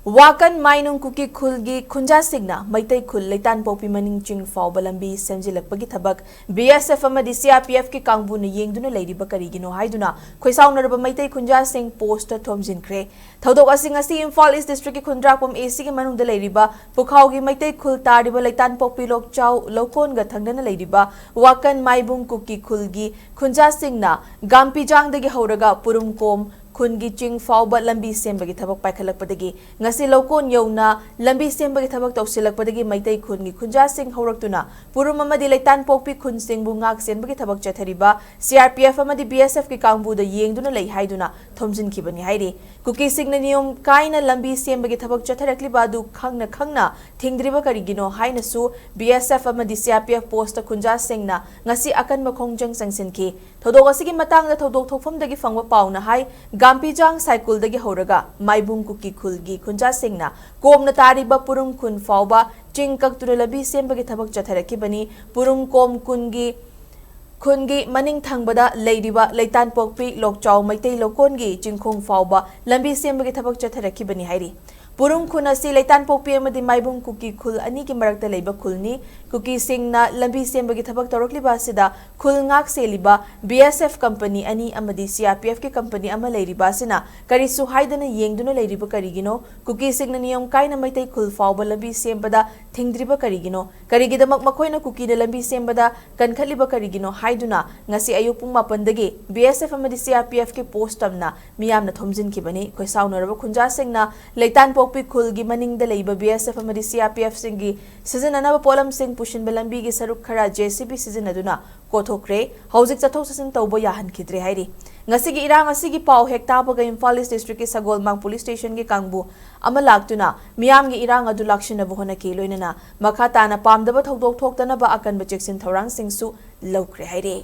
Wakan Mainung Kuki Khulgi Khunja Signa Maitai Khul Leitanpokpi Maning Ching Fauba Lambi Semlakpadagi Thabak BSF amadi CRPF ki Kangbu na yengduna leiriba karigino haiduna khoisaunaraba Maitai Khunja Sing post thomjinkhre thodok asing asi Imphal East District ki Khundrakpam AC ki manungda leiriba Pukhau gi Maitai Khul tariba Leitanpokpi Lokchau Lokon ga thangdana leiriba Wakan Maibung Kuki Khulgi Khunja Singna Gampijang dagi hauraga Purumkom Khungi Ching Fauba Lambi Sembagi Thabak Paikhalakpadagi ngasi Lokon Yauna Lambi Sembagi Thabak Tausilakpadagi Maitai Khungi Khunja Sing Houktuna Purum amadi Leitanpokpi Khun Sing Bungak Senbagi Thabak Chathariba CRPF amadi BSF ki Kangbu da yengduna lei haiduna thomjinkhibani hairi Kuki Sing na niyom kaina Lambi Sembagi Thabak Chatharakliba du khangna thingdriba karigino hainasu BSF amadi CRPF post Khunja Sing na ngasi akan makhongjang sangsinki thodok asigi matangda thodok thokfamdagi fangwa pauna hai Gampijang cycle dagi hauraga Maibung Kuki Khulgi Khunja Singna komna tariba Purum Khun Fauba Ching Kaktuna Labi Sembagi Thabak Chatharakibani Purum Kom Khungi Maning Thangbada Leiriba Leitanpokpi Lokchau Maitai Lokongi Chingkhong Fauba Lambi Sembagi Thabak Chatharakibani hairi Purum Khun asi Leitanpokpi amadi Maibung Kuki Khul ani ki marakta leiba khulni Kuki Singna Lambi Sembagi Thabak Tawrakliba sida khul ngak seliba BSF company ani amadi CRPF ki company ama leiriba sina karisu haidana yengduna leiriba karigino Kuki Singna niyom kaina Maitai Khul Fauba Lambi Sembada thingdriba karigino karigidamak makhoina Kuki na Lambi Sembada kankhaliba karigino haiduna ngasi ayuk pung 8 dagi BSF amadi CRPF ki post amna Meeyam na thomjinkhibani khoisaunaraba Khunja Singna Leitanpokpi Khulgi maningda leiba BSF amadi CRPF singi sizinanaba polam sing pushin Lambi gi saruk khara JCB sizinaduna kothokre hojik chathok sasin tawba yahankhidre hairi ngasigi Erang asigi pau hektabaga Imphal East District ki Sagolmang Police Station ki Kangbu ama laktuna Meeyam gi Erang adu lakshinabu honaki loinana makha tana pamdaba thodok thoktanaba akanba cheksin thorang singsu lawkhre hairi